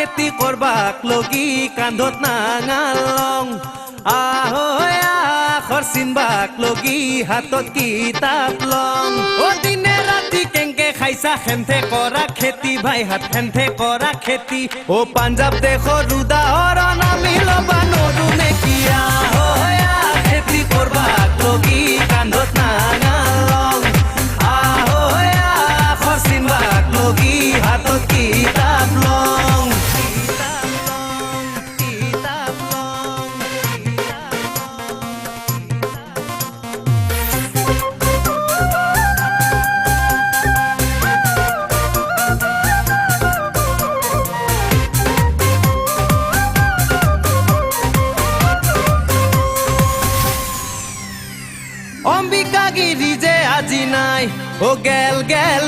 খেতি কৰবাক লগি কান্ধত নাঙালং আহৈ আখৰ চিনবাক লগি হাতত কিতাপ লং ও দিনে ৰাতি কেংকে খাইছা খেন্থে কৰা খেতি ভাই হাত খেন্থে কৰা খেতি ও পাঞ্জাব দেশৰ উদাহৰণ আমি ল'বা নৰো নেকি আহৈ খেতি কৰবাক লগি কান্ধত নাঙালং আহৈ আখৰ চিনবাক লগি হাতত কিতাপ লং অম্বিকাগিৰি যে আজি নাই ও গেল গেল